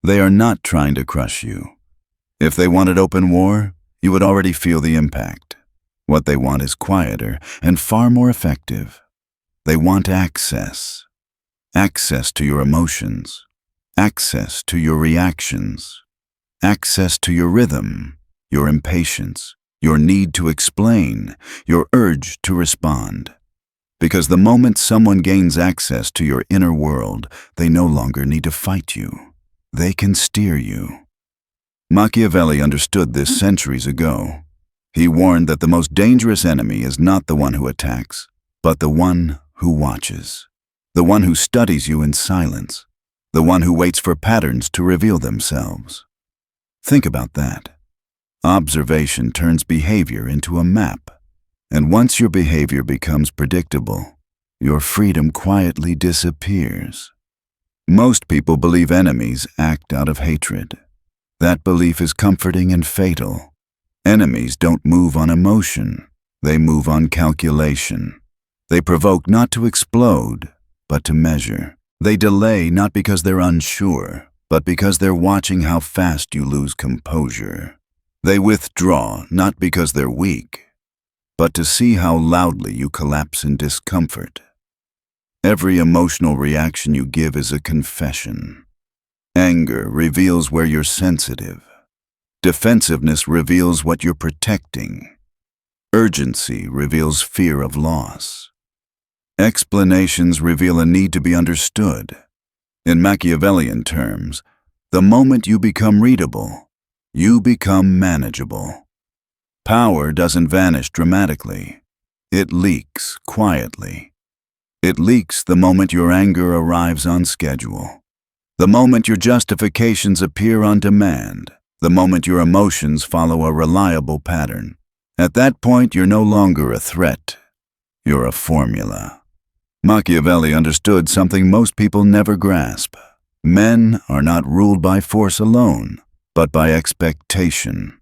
They are not trying to crush you. If they wanted open war, you would already feel the impact. What they want is quieter and far more effective. They want access. Access to your emotions. Access to your reactions. Access to your rhythm, your impatience, your need to explain, your urge to respond. Because the moment someone gains access to your inner world, they no longer need to fight you. They can steer you. Machiavelli understood this centuries ago. He warned that the most dangerous enemy is not the one who attacks, but the one who watches. The one who studies you in silence. The one who waits for patterns to reveal themselves. Think about that. Observation turns behavior into a map. And once your behavior becomes predictable, your freedom quietly disappears. Most people believe enemies act out of hatred. That belief is comforting and fatal. Enemies don't move on emotion. They move on calculation. They provoke not to explode, but to measure. They delay not because they're unsure, but because they're watching how fast you lose composure. They withdraw not because they're weak, but to see how loudly you collapse in discomfort. Every emotional reaction you give is a confession. Anger reveals where you're sensitive. Defensiveness reveals what you're protecting. Urgency reveals fear of loss. Explanations reveal a need to be understood. In Machiavellian terms, the moment you become readable, you become manageable. Power doesn't vanish dramatically. It leaks quietly. It leaks the moment your anger arrives on schedule. The moment your justifications appear on demand. The moment your emotions follow a reliable pattern. At that point, you're no longer a threat. You're a formula. Machiavelli understood something most people never grasp. Men are not ruled by force alone, but by expectation.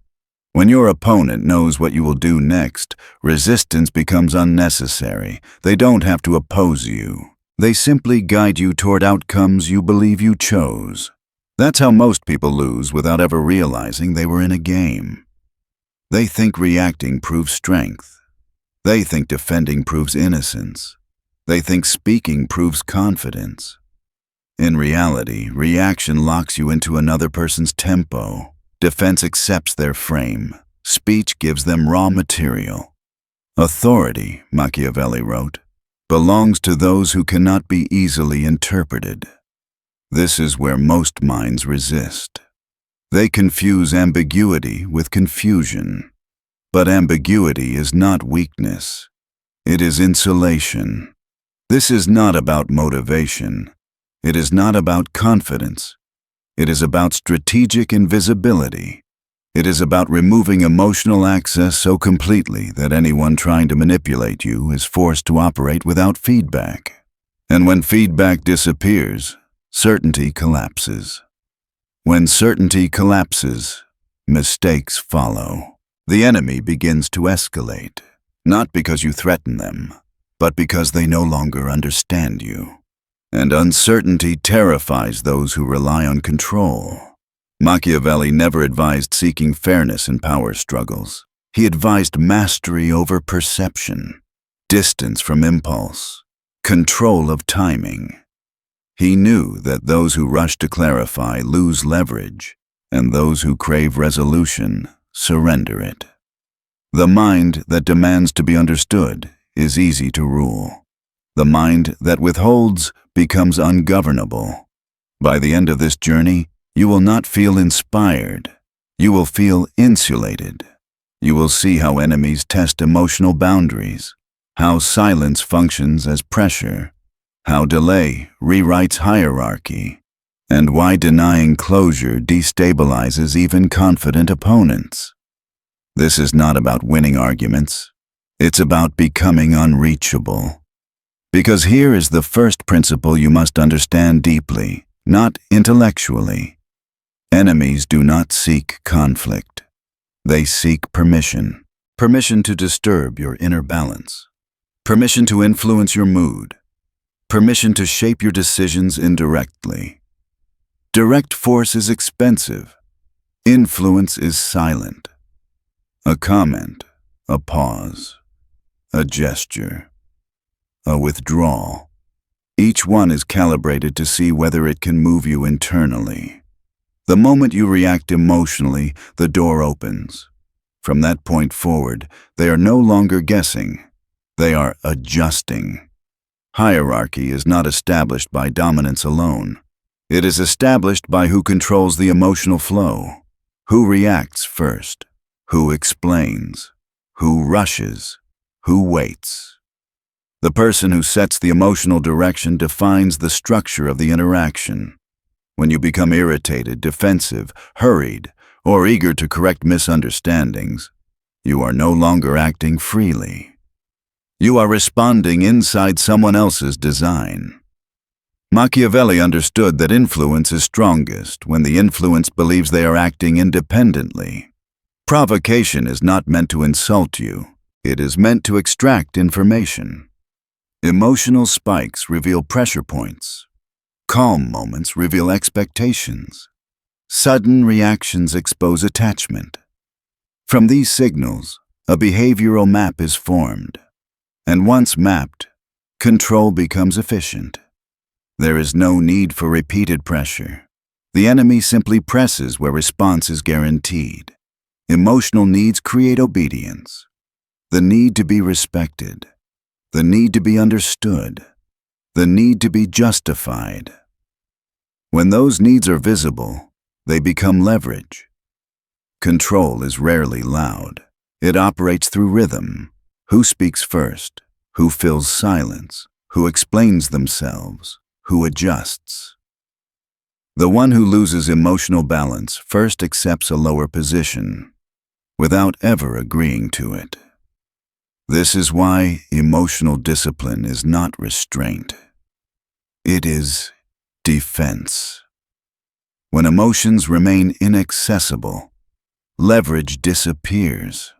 When your opponent knows what you will do next, resistance becomes unnecessary. They don't have to oppose you. They simply guide you toward outcomes you believe you chose. That's how most people lose without ever realizing they were in a game. They think reacting proves strength. They think defending proves innocence. They think speaking proves confidence. In reality, reaction locks you into another person's tempo. Defense accepts their frame. Speech gives them raw material. Authority, Machiavelli wrote, belongs to those who cannot be easily interpreted. This is where most minds resist. They confuse ambiguity with confusion. But ambiguity is not weakness. It is insulation. This is not about motivation. It is not about confidence. It is about strategic invisibility. It is about removing emotional access so completely that anyone trying to manipulate you is forced to operate without feedback. And when feedback disappears, certainty collapses. When certainty collapses, mistakes follow. The enemy begins to escalate, not because you threaten them, but because they no longer understand you. And uncertainty terrifies those who rely on control. Machiavelli never advised seeking fairness in power struggles. He advised mastery over perception, distance from impulse, control of timing. He knew that those who rush to clarify lose leverage, and those who crave resolution surrender it. The mind that demands to be understood is easy to rule. The mind that withholds becomes ungovernable. By the end of this journey, you will not feel inspired. You will feel insulated. You will see how enemies test emotional boundaries, how silence functions as pressure, how delay rewrites hierarchy, and why denying closure destabilizes even confident opponents. This is not about winning arguments. It's about becoming unreachable. Because here is the first principle you must understand deeply, not intellectually. Enemies do not seek conflict. They seek permission. Permission to disturb your inner balance. Permission to influence your mood. Permission to shape your decisions indirectly. Direct force is expensive. Influence is silent. A comment, a pause, a gesture, a withdrawal. Each one is calibrated to see whether it can move you internally. The moment you react emotionally, the door opens. From that point forward, they are no longer guessing. They are adjusting. Hierarchy is not established by dominance alone. It is established by who controls the emotional flow, who reacts first, who explains, who rushes, who waits. The person who sets the emotional direction defines the structure of the interaction. When you become irritated, defensive, hurried, or eager to correct misunderstandings, you are no longer acting freely. You are responding inside someone else's design. Machiavelli understood that influence is strongest when the influenced believes they are acting independently. Provocation is not meant to insult you. It is meant to extract information. Emotional spikes reveal pressure points. Calm moments reveal expectations. Sudden reactions expose attachment. From these signals, a behavioral map is formed. And once mapped, control becomes efficient. There is no need for repeated pressure. The enemy simply presses where response is guaranteed. Emotional needs create obedience. The need to be respected. The need to be understood. The need to be justified. When those needs are visible, they become leverage. Control is rarely loud. It operates through rhythm. Who speaks first? Who fills silence? Who explains themselves? Who adjusts? The one who loses emotional balance first accepts a lower position, without ever agreeing to it. This is why emotional discipline is not restraint. It is defense. When emotions remain inaccessible, leverage disappears.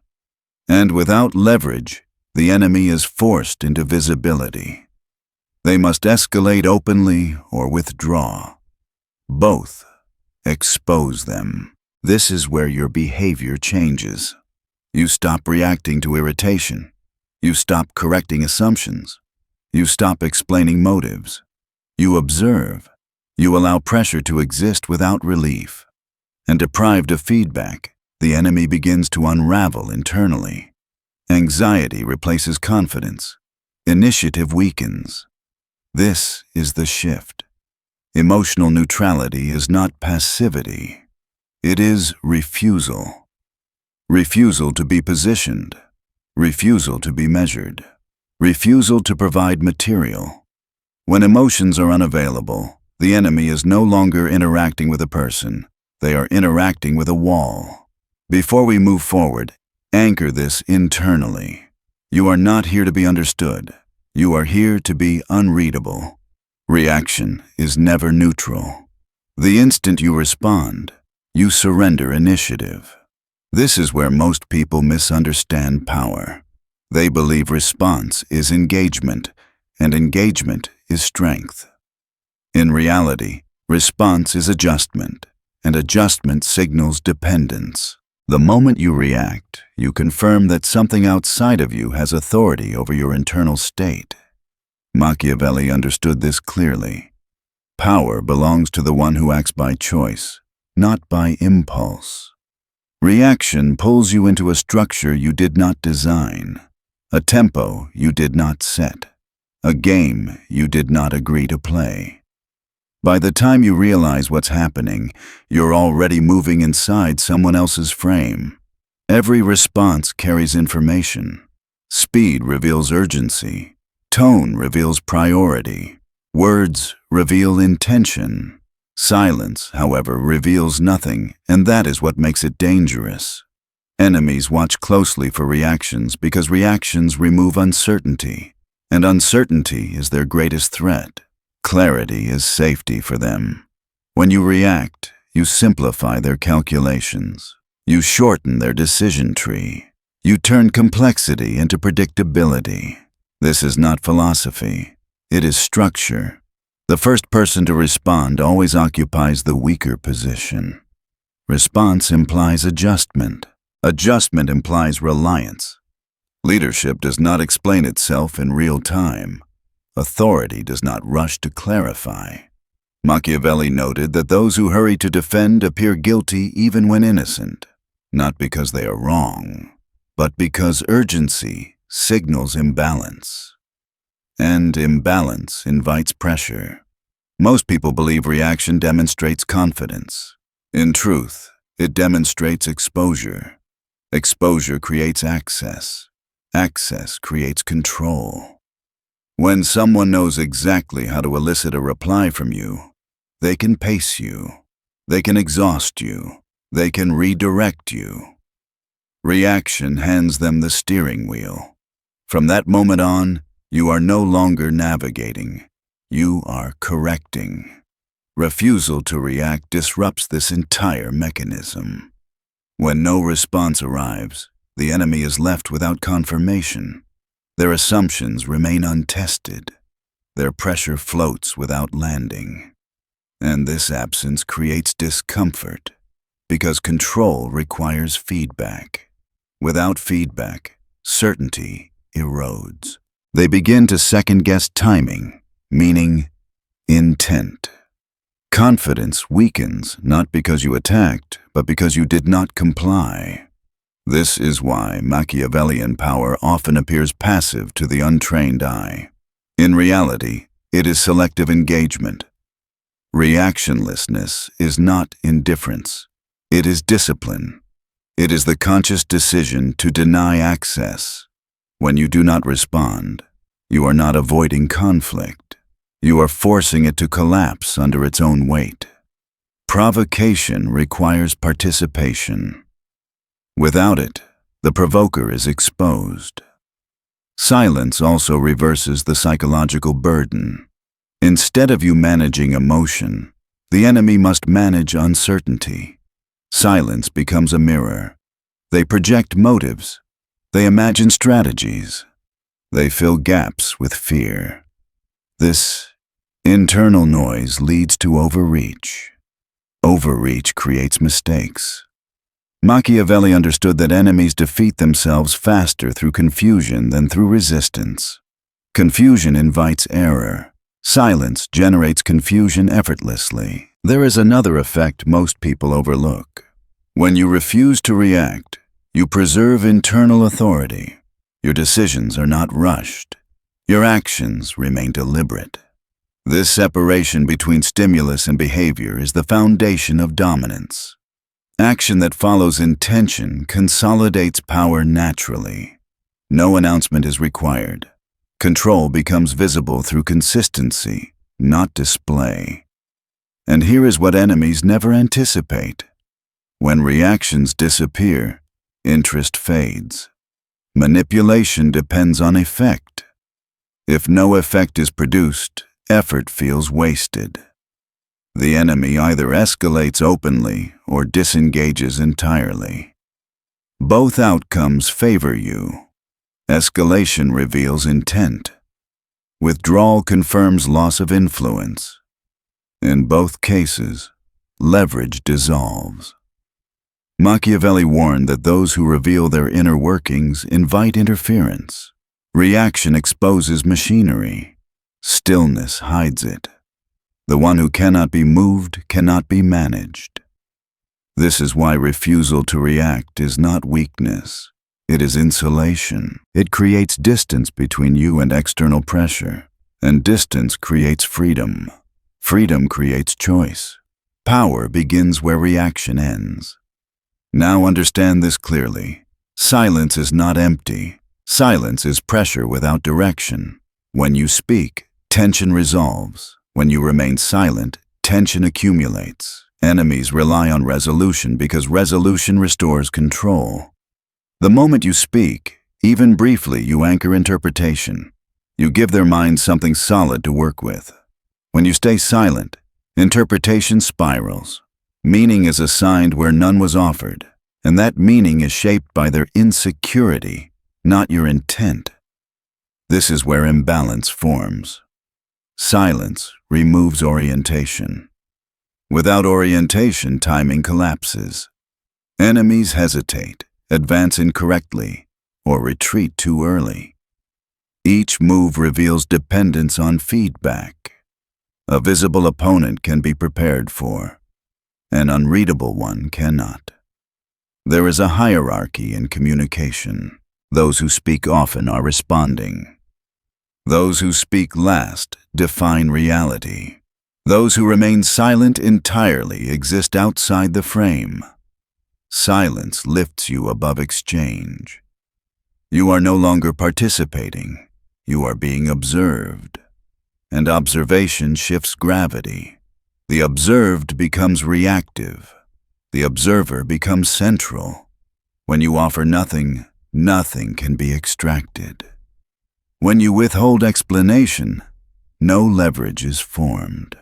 And without leverage, the enemy is forced into visibility. They must escalate openly or withdraw. Both expose them. This is where your behavior changes. You stop reacting to irritation. You stop correcting assumptions. You stop explaining motives. You observe. You allow pressure to exist without relief. And deprived of feedback, the enemy begins to unravel internally. Anxiety replaces confidence. Initiative weakens. This is the shift. Emotional neutrality is not passivity. It is refusal. Refusal to be positioned. Refusal to be measured. Refusal to provide material. When emotions are unavailable, the enemy is no longer interacting with a person. They are interacting with a wall. Before we move forward, anchor this internally. You are not here to be understood. You are here to be unreadable. Reaction is never neutral. The instant you respond, you surrender initiative. This is where most people misunderstand power. They believe response is engagement, and engagement is strength. In reality, response is adjustment, and adjustment signals dependence. The moment you react, you confirm that something outside of you has authority over your internal state. Machiavelli understood this clearly. Power belongs to the one who acts by choice, not by impulse. Reaction pulls you into a structure you did not design, a tempo you did not set, a game you did not agree to play. By the time you realize what's happening, you're already moving inside someone else's frame. Every response carries information. Speed reveals urgency. Tone reveals priority. Words reveal intention. Silence, however, reveals nothing, and that is what makes it dangerous. Enemies watch closely for reactions because reactions remove uncertainty, and uncertainty is their greatest threat. Clarity is safety for them. When you react, you simplify their calculations. You shorten their decision tree. You turn complexity into predictability. This is not philosophy. It is structure. The first person to respond always occupies the weaker position. Response implies adjustment. Adjustment implies reliance. Leadership does not explain itself in real time. Authority does not rush to clarify. Machiavelli noted that those who hurry to defend appear guilty even when innocent, not because they are wrong, but because urgency signals imbalance. And imbalance invites pressure. Most people believe reaction demonstrates confidence. In truth, it demonstrates exposure. Exposure creates access. Access creates control. When someone knows exactly how to elicit a reply from you, they can pace you. They can exhaust you. They can redirect you. Reaction hands them the steering wheel. From that moment on, you are no longer navigating. You are correcting. Refusal to react disrupts this entire mechanism. When no response arrives, the enemy is left without confirmation. Their assumptions remain untested. Their pressure floats without landing. And this absence creates discomfort, because control requires feedback. Without feedback, certainty erodes. They begin to second-guess timing, meaning intent. Confidence weakens not because you attacked, but because you did not comply. This is why Machiavellian power often appears passive to the untrained eye. In reality, it is selective engagement. Reactionlessness is not indifference. It is discipline. It is the conscious decision to deny access. When you do not respond, you are not avoiding conflict. You are forcing it to collapse under its own weight. Provocation requires participation. Without it, the provoker is exposed. Silence also reverses the psychological burden. Instead of you managing emotion, the enemy must manage uncertainty. Silence becomes a mirror. They project motives. They imagine strategies. They fill gaps with fear. This internal noise leads to overreach. Overreach creates mistakes. Machiavelli understood that enemies defeat themselves faster through confusion than through resistance. Confusion invites error. Silence generates confusion effortlessly. There is another effect most people overlook. When you refuse to react, you preserve internal authority. Your decisions are not rushed. Your actions remain deliberate. This separation between stimulus and behavior is the foundation of dominance. Action that follows intention consolidates power naturally. No announcement is required. Control becomes visible through consistency, not display. And here is what enemies never anticipate. When reactions disappear, interest fades. Manipulation depends on effect. If no effect is produced, effort feels wasted. The enemy either escalates openly or disengages entirely. Both outcomes favor you. Escalation reveals intent. Withdrawal confirms loss of influence. In both cases, leverage dissolves. Machiavelli warned that those who reveal their inner workings invite interference. Reaction exposes machinery. Stillness hides it. The one who cannot be moved cannot be managed. This is why refusal to react is not weakness. It is insulation. It creates distance between you and external pressure, and distance creates freedom. Freedom creates choice. Power begins where reaction ends. Now understand this clearly. Silence is not empty. Silence is pressure without direction. When you speak, tension resolves. When you remain silent, tension accumulates. Enemies rely on resolution because resolution restores control. The moment you speak, even briefly, you anchor interpretation. You give their minds something solid to work with. When you stay silent, interpretation spirals. Meaning is assigned where none was offered, and that meaning is shaped by their insecurity, not your intent. This is where imbalance forms. Silence removes orientation. Without orientation, timing collapses. Enemies hesitate, advance incorrectly, or retreat too early. Each move reveals dependence on feedback. A visible opponent can be prepared for. An unreadable one cannot. There is a hierarchy in communication. Those who speak often are responding. Those who speak last define reality. Those who remain silent entirely exist outside the frame. Silence lifts you above exchange. You are no longer participating. You are being observed. And observation shifts gravity. The observed becomes reactive. The observer becomes central. When you offer nothing, nothing can be extracted. When you withhold explanation, no leverage is formed.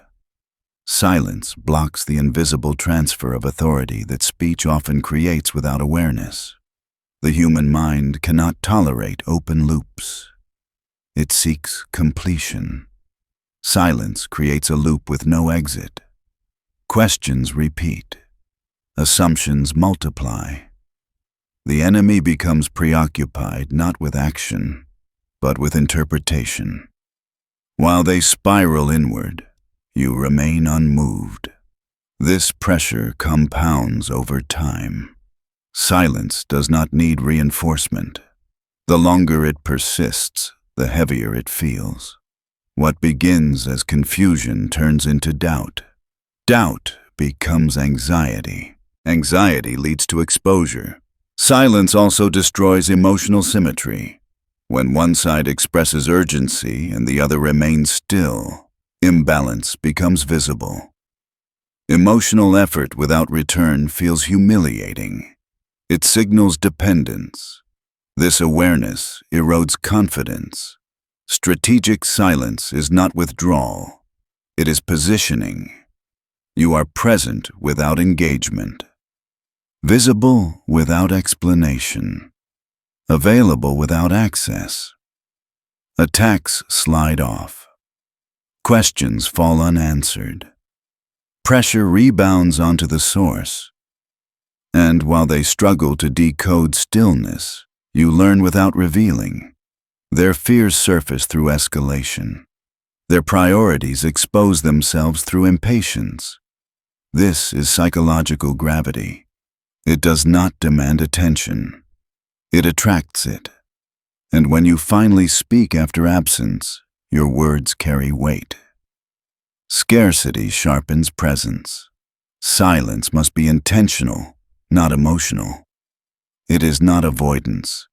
Silence blocks the invisible transfer of authority that speech often creates without awareness. The human mind cannot tolerate open loops. It seeks completion. Silence creates a loop with no exit. Questions repeat. Assumptions multiply. The enemy becomes preoccupied not with action, but with interpretation. While they spiral inward, you remain unmoved. This pressure compounds over time. Silence does not need reinforcement. The longer it persists, the heavier it feels. What begins as confusion turns into doubt. Doubt becomes anxiety. Anxiety leads to exposure. Silence also destroys emotional symmetry. When one side expresses urgency and the other remains still, imbalance becomes visible. Emotional effort without return feels humiliating. It signals dependence. This awareness erodes confidence. Strategic silence is not withdrawal. It is positioning. You are present without engagement. Visible without explanation. Available without access. Attacks slide off. Questions fall unanswered. Pressure rebounds onto the source. And while they struggle to decode stillness, you learn without revealing. Their fears surface through escalation. Their priorities expose themselves through impatience. This is psychological gravity. It does not demand attention. It attracts it. And when you finally speak after absence, your words carry weight. Scarcity sharpens presence. Silence must be intentional, not emotional. It is not avoidance.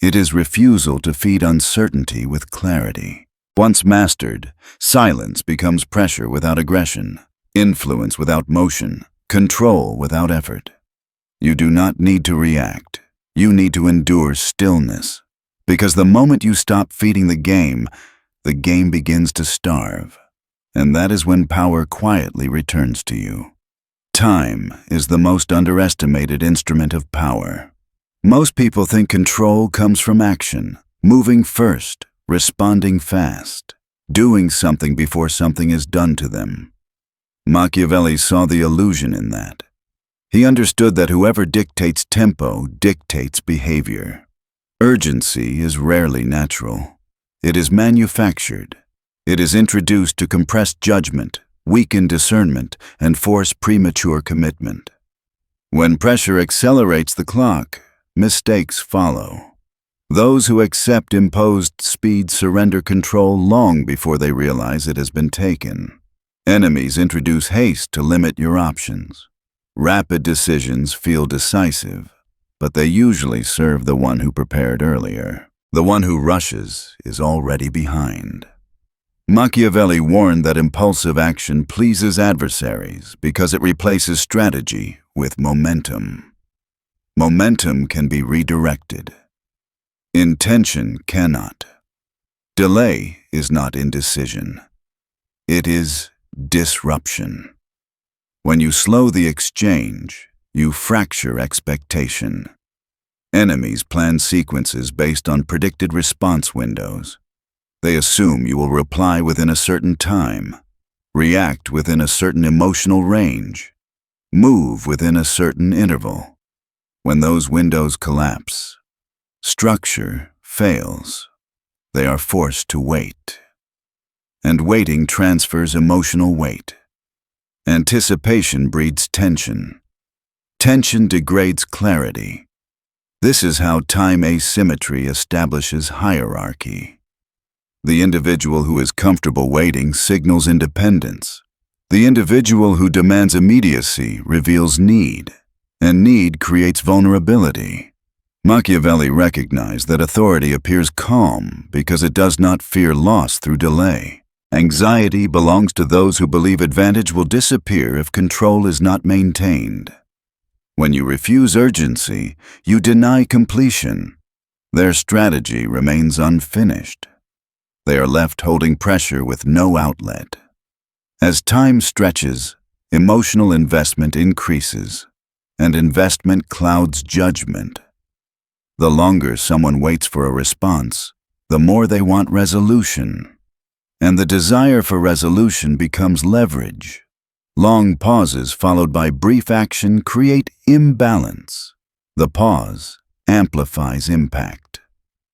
It is refusal to feed uncertainty with clarity. Once mastered, silence becomes pressure without aggression, influence without motion, control without effort. You do not need to react. You need to endure stillness. Because the moment you stop feeding the game begins to starve. And that is when power quietly returns to you. Time is the most underestimated instrument of power. Most people think control comes from action, moving first, responding fast, doing something before something is done to them. Machiavelli saw the illusion in that. He understood that whoever dictates tempo dictates behavior. Urgency is rarely natural. It is manufactured. It is introduced to compress judgment, weaken discernment, and force premature commitment. When pressure accelerates the clock, mistakes follow. Those who accept imposed speed surrender control long before they realize it has been taken. Enemies introduce haste to limit your options. Rapid decisions feel decisive, but they usually serve the one who prepared earlier. The one who rushes is already behind. Machiavelli warned that impulsive action pleases adversaries because it replaces strategy with momentum. Momentum can be redirected. Intention cannot. Delay is not indecision. It is disruption. When you slow the exchange, you fracture expectation. Enemies plan sequences based on predicted response windows. They assume you will reply within a certain time, react within a certain emotional range, move within a certain interval. When those windows collapse, structure fails. They are forced to wait. And waiting transfers emotional weight. Anticipation breeds tension. Tension degrades clarity. This is how time asymmetry establishes hierarchy. The individual who is comfortable waiting signals independence. The individual who demands immediacy reveals need, and need creates vulnerability. Machiavelli recognized that authority appears calm because it does not fear loss through delay. Anxiety belongs to those who believe advantage will disappear if control is not maintained. When you refuse urgency, you deny completion. Their strategy remains unfinished. They are left holding pressure with no outlet. As time stretches, emotional investment increases, and investment clouds judgment. The longer someone waits for a response, the more they want resolution. And the desire for resolution becomes leverage. Long pauses followed by brief action create imbalance. The pause amplifies impact.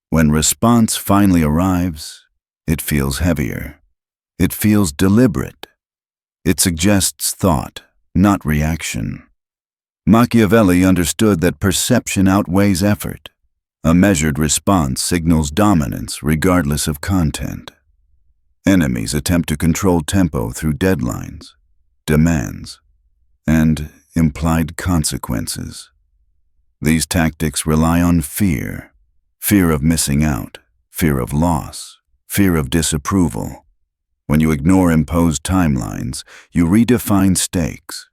When response finally arrives, it feels heavier. It feels deliberate. It suggests thought, not reaction. Machiavelli understood that perception outweighs effort. A measured response signals dominance regardless of content. Enemies attempt to control tempo through deadlines, demands, and implied consequences. These tactics rely on fear, fear of missing out, fear of loss, fear of disapproval. When you ignore imposed timelines, you redefine stakes.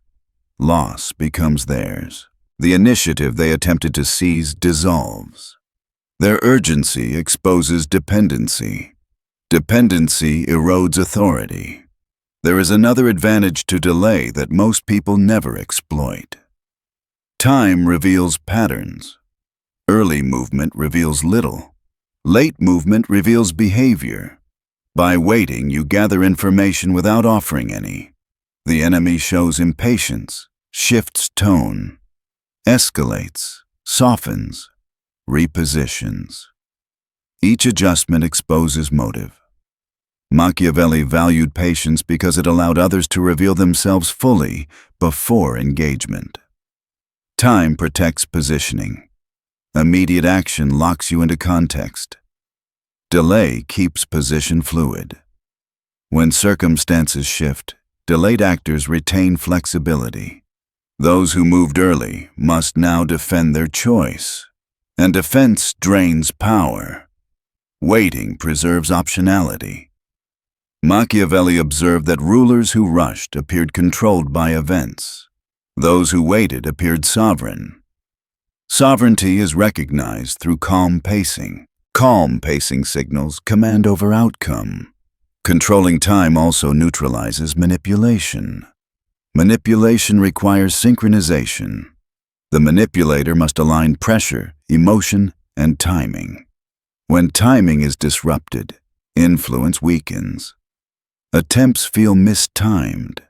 Loss becomes theirs. The initiative they attempted to seize dissolves. Their urgency exposes dependency. Dependency erodes authority. There is another advantage to delay that most people never exploit. Time reveals patterns. Early movement reveals little. Late movement reveals behavior. By waiting, you gather information without offering any. The enemy shows impatience, shifts tone, escalates, softens, repositions. Each adjustment exposes motive. Machiavelli valued patience because it allowed others to reveal themselves fully before engagement. Time protects positioning. Immediate action locks you into context. Delay keeps position fluid. When circumstances shift, delayed actors retain flexibility. Those who moved early must now defend their choice, and defense drains power. Waiting preserves optionality. Machiavelli observed that rulers who rushed appeared controlled by events. Those who waited appeared sovereign. Sovereignty is recognized through calm pacing. Calm pacing signals command over outcome. Controlling time also neutralizes manipulation. Manipulation requires synchronization. The manipulator must align pressure, emotion, and timing. When timing is disrupted, influence weakens. Attempts feel mistimed.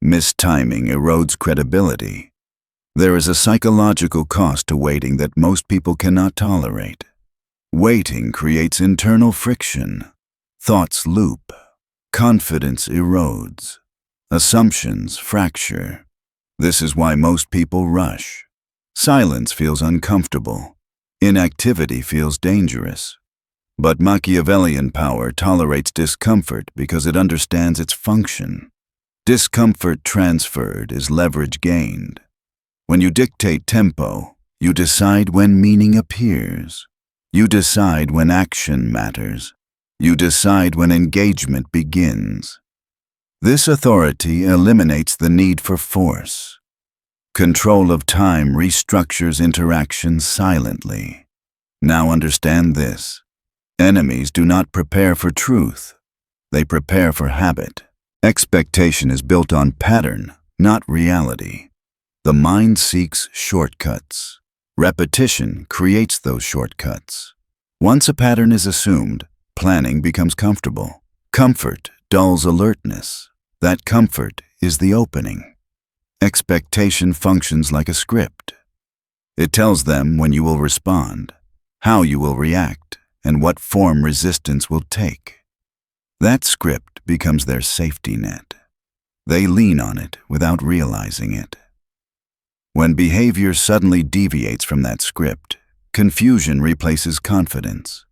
Mistiming erodes credibility. There is a psychological cost to waiting that most people cannot tolerate. Waiting creates internal friction. Thoughts loop. Confidence erodes. Assumptions fracture. This is why most people rush. Silence feels uncomfortable. Inactivity feels dangerous. But Machiavellian power tolerates discomfort because it understands its function. Discomfort transferred is leverage gained. When you dictate tempo, you decide when meaning appears. You decide when action matters. You decide when engagement begins. This authority eliminates the need for force. Control of time restructures interaction silently. Now understand this. Enemies do not prepare for truth. They prepare for habit. Expectation is built on pattern, not reality. The mind seeks shortcuts. Repetition creates those shortcuts. Once a pattern is assumed, planning becomes comfortable. Comfort dulls alertness. That comfort is the opening. Expectation functions like a script. It tells them when you will respond, how you will react, and what form resistance will take. That script becomes their safety net. They lean on it without realizing it. When behavior suddenly deviates from that script, confusion replaces confidence.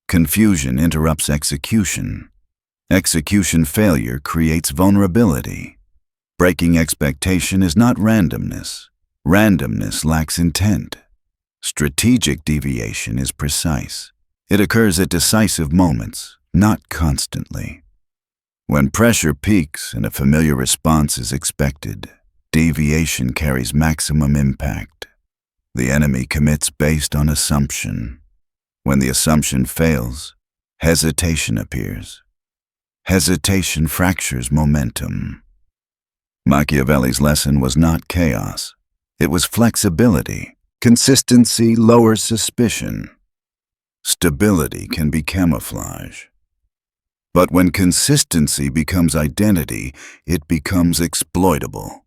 Confusion interrupts execution. Execution failure creates vulnerability. Breaking expectation is not randomness. Randomness lacks intent. Strategic deviation is precise. It occurs at decisive moments, not constantly. When pressure peaks and a familiar response is expected, deviation carries maximum impact. The enemy commits based on assumption. When the assumption fails, hesitation appears. Hesitation fractures momentum. Machiavelli's lesson was not chaos. It was flexibility. Consistency lowers suspicion. Stability can be camouflage. But when consistency becomes identity, it becomes exploitable.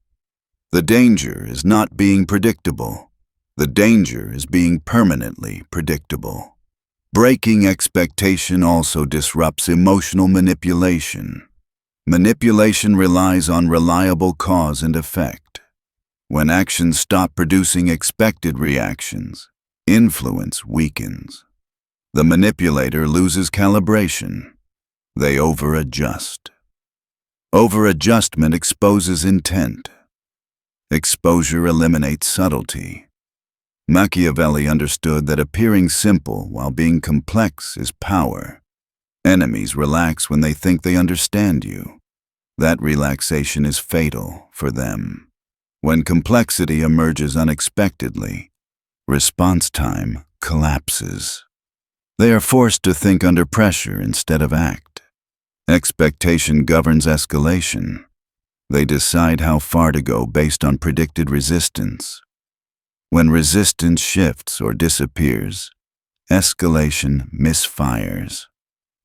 The danger is not being predictable. The danger is being permanently predictable. Breaking expectation also disrupts emotional manipulation. Manipulation relies on reliable cause and effect. When actions stop producing expected reactions, influence weakens. The manipulator loses calibration. They over-adjust. Over-adjustment exposes intent. Exposure eliminates subtlety. Machiavelli understood that appearing simple while being complex is power. Enemies relax when they think they understand you. That relaxation is fatal for them. When complexity emerges unexpectedly, response time collapses. They are forced to think under pressure instead of act. Expectation governs escalation. They decide how far to go based on predicted resistance. When resistance shifts or disappears, escalation misfires.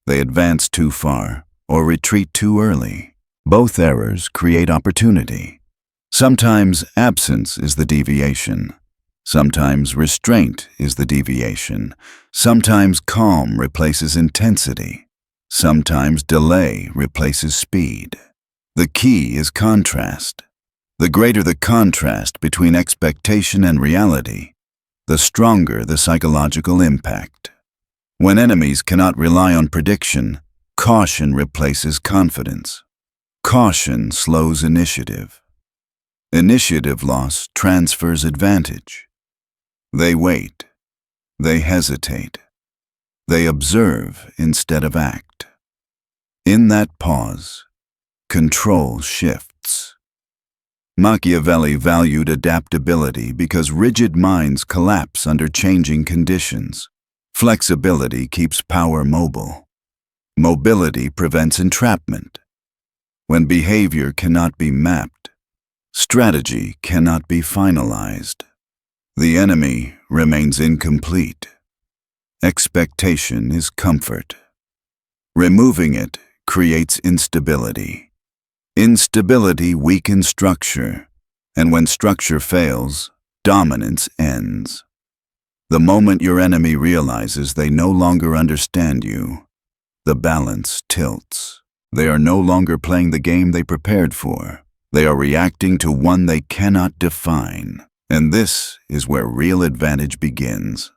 They advance too far or retreat too early. Both errors create opportunity. Sometimes absence is the deviation. Sometimes restraint is the deviation. Sometimes calm replaces intensity. Sometimes delay replaces speed. The key is contrast. The greater the contrast between expectation and reality, the stronger the psychological impact. When enemies cannot rely on prediction, caution replaces confidence. Caution slows initiative. Initiative loss transfers advantage. They wait. They hesitate. They observe instead of act. In that pause, control shifts. Machiavelli valued adaptability because rigid minds collapse under changing conditions. Flexibility keeps power mobile. Mobility prevents entrapment. When behavior cannot be mapped, strategy cannot be finalized. The enemy remains incomplete. Expectation is comfort. Removing it creates instability. Instability weakens structure, and when structure fails, dominance ends. The moment your enemy realizes they no longer understand you, the balance tilts. They are no longer playing the game they prepared for. They are reacting to one they cannot define. And this is where real advantage begins.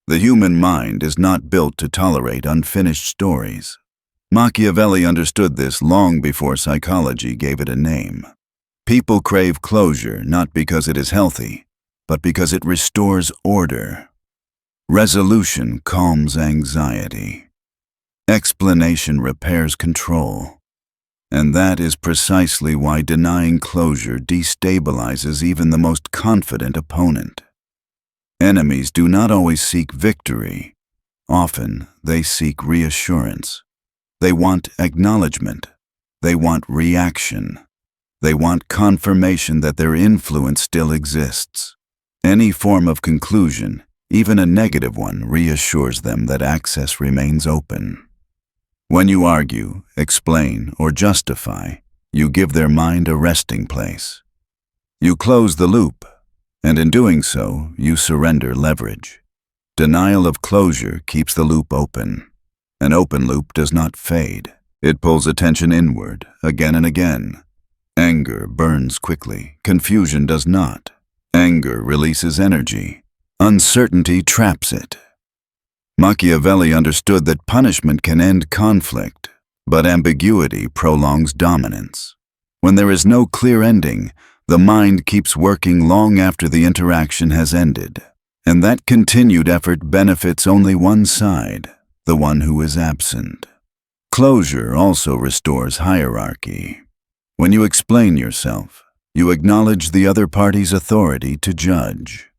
The human mind is not built to tolerate unfinished stories. Machiavelli understood this long before psychology gave it a name. People crave closure not because it is healthy, but because it restores order. Resolution calms anxiety. Explanation repairs control. And that is precisely why denying closure destabilizes even the most confident opponent. Enemies do not always seek victory. Often, they seek reassurance. They want acknowledgement. They want reaction. They want confirmation that their influence still exists. Any form of conclusion, even a negative one, reassures them that access remains open. When you argue, explain, or justify, you give their mind a resting place. You close the loop, and in doing so, you surrender leverage. Denial of closure keeps the loop open. An open loop does not fade. It pulls attention inward, again and again. Anger burns quickly. Confusion does not. Anger releases energy. Uncertainty traps it. Machiavelli understood that punishment can end conflict, but ambiguity prolongs dominance. When there is no clear ending, the mind keeps working long after the interaction has ended, and that continued effort benefits only one side, the one who is absent. Closure also restores hierarchy. When you explain yourself, you acknowledge the other party's authority to judge.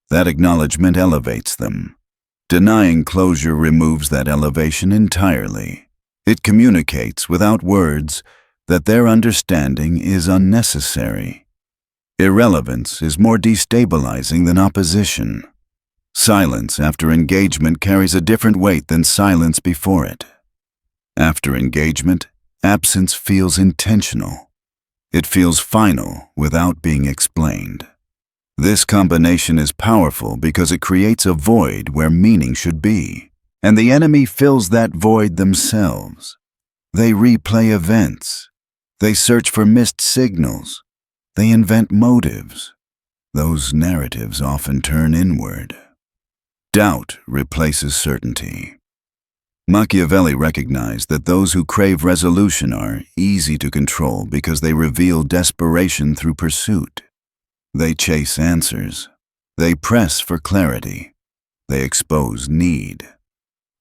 That acknowledgement elevates them. Denying closure removes that elevation entirely. It communicates without words that their understanding is unnecessary. Irrelevance is more destabilizing than opposition. Silence after engagement carries a different weight than silence before it. After engagement, absence feels intentional. It feels final without being explained. This combination is powerful because it creates a void where meaning should be, and the enemy fills that void themselves. They replay events. They search for missed signals. They invent motives. Those narratives often turn inward. Doubt replaces certainty. Machiavelli recognized that those who crave resolution are easy to control because they reveal desperation through pursuit. They chase answers. They press for clarity. They expose need.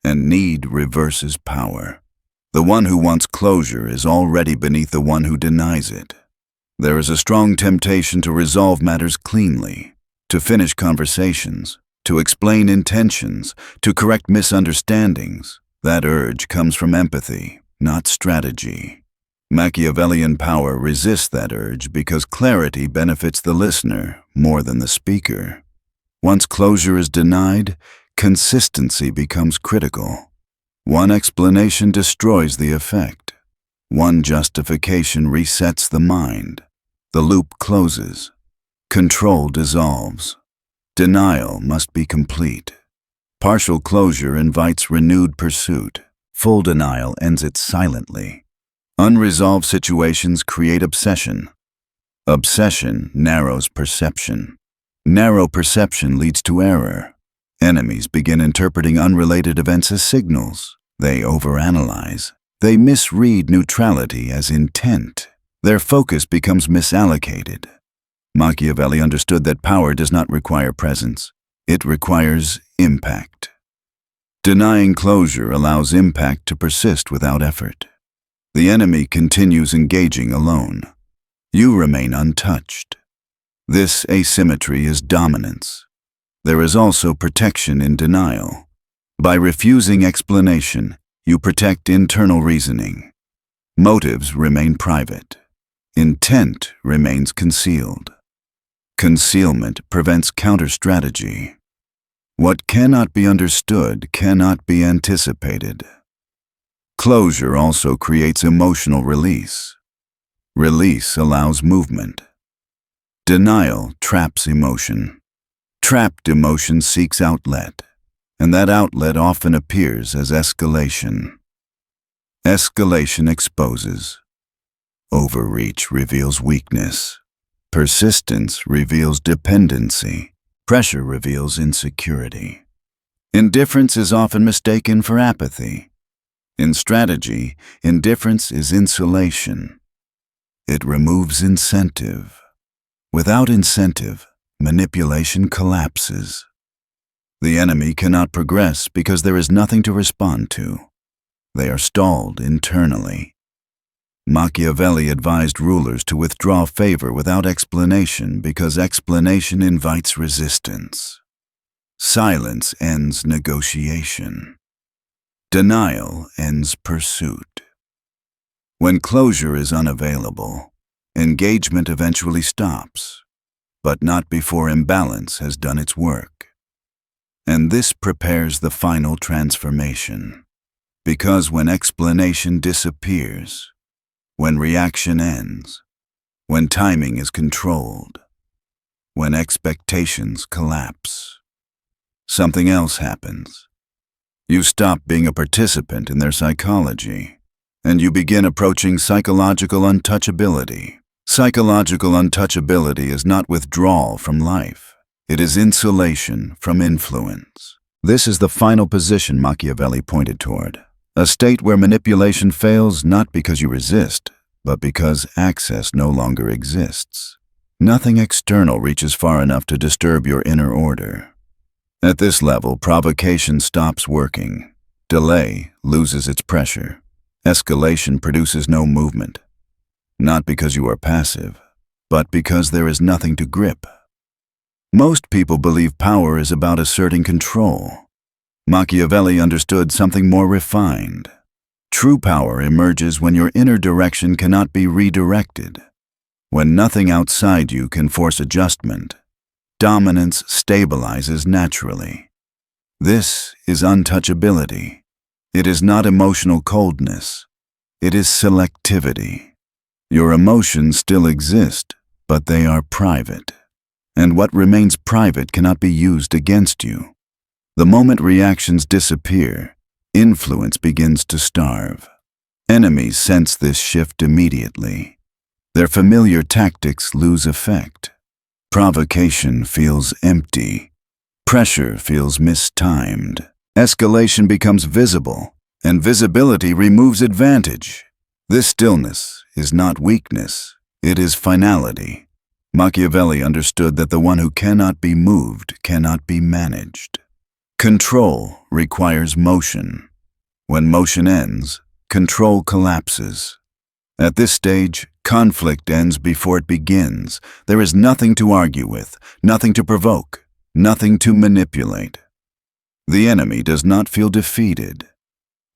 And need reverses power. The one who wants closure is already beneath the one who denies it. There is a strong temptation to resolve matters cleanly, to finish conversations, to explain intentions, to correct misunderstandings. That urge comes from empathy, not strategy. Machiavellian power resists that urge because clarity benefits the listener more than the speaker. Once closure is denied, consistency becomes critical. One explanation destroys the effect. One justification resets the mind. The loop closes. Control dissolves. Denial must be complete. Partial closure invites renewed pursuit. Full denial ends it silently. Unresolved situations create obsession. Obsession narrows perception. Narrow perception leads to error. Enemies begin interpreting unrelated events as signals. They overanalyze. They misread neutrality as intent. Their focus becomes misallocated. Machiavelli understood that power does not require presence. It requires impact. Denying closure allows impact to persist without effort. The enemy continues engaging alone. You remain untouched. This asymmetry is dominance. There is also protection in denial. By refusing explanation, you protect internal reasoning. Motives remain private. Intent remains concealed. Concealment prevents counter-strategy. What cannot be understood cannot be anticipated. Closure also creates emotional release. Release allows movement. Denial traps emotion. Trapped emotion seeks outlet, and that outlet often appears as escalation. Escalation exposes. Overreach reveals weakness. Persistence reveals dependency. Pressure reveals insecurity. Indifference is often mistaken for apathy. In strategy, indifference is insulation. It removes incentive. Without incentive, manipulation collapses. The enemy cannot progress because there is nothing to respond to. They are stalled internally. Machiavelli advised rulers to withdraw favor without explanation because explanation invites resistance. Silence ends negotiation. Denial ends pursuit. When closure is unavailable, engagement eventually stops, but not before imbalance has done its work. And this prepares the final transformation. Because when explanation disappears, when reaction ends, when timing is controlled, when expectations collapse, something else happens. You stop being a participant in their psychology, and you begin approaching psychological untouchability. Psychological untouchability is not withdrawal from life. It is insulation from influence. This is the final position Machiavelli pointed toward. A state where manipulation fails not because you resist, but because access no longer exists. Nothing external reaches far enough to disturb your inner order. At this level, provocation stops working. Delay loses its pressure. Escalation produces no movement. Not because you are passive, but because there is nothing to grip. Most people believe power is about asserting control. Machiavelli understood something more refined. True power emerges when your inner direction cannot be redirected, when nothing outside you can force adjustment. Dominance stabilizes naturally. This is untouchability. It is not emotional coldness. It is selectivity. Your emotions still exist, but they are private. And what remains private cannot be used against you. The moment reactions disappear, influence begins to starve. Enemies sense this shift immediately. Their familiar tactics lose effect. Provocation feels empty. Pressure feels mistimed. Escalation becomes visible, and visibility removes advantage. This stillness is not weakness, it is finality. Machiavelli understood that the one who cannot be moved cannot be managed. Control requires motion. When motion ends, control collapses. At this stage, conflict ends before it begins. There is nothing to argue with, nothing to provoke, nothing to manipulate. The enemy does not feel defeated.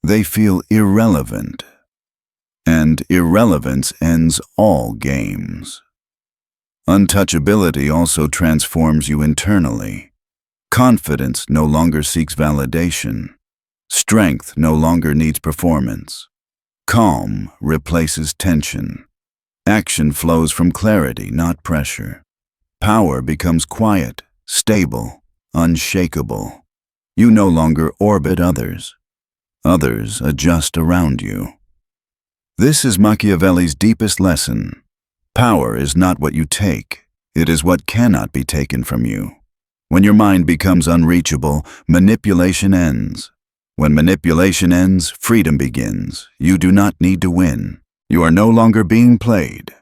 They feel irrelevant. And irrelevance ends all games. Untouchability also transforms you internally. Confidence no longer seeks validation. Strength no longer needs performance. Calm replaces tension. Action flows from clarity, not pressure. Power becomes quiet, stable, unshakable. You no longer orbit others. Others adjust around you. This is Machiavelli's deepest lesson. Power is not what you take. It is what cannot be taken from you. When your mind becomes unreachable, manipulation ends. When manipulation ends, freedom begins. You do not need to win. You are no longer being played.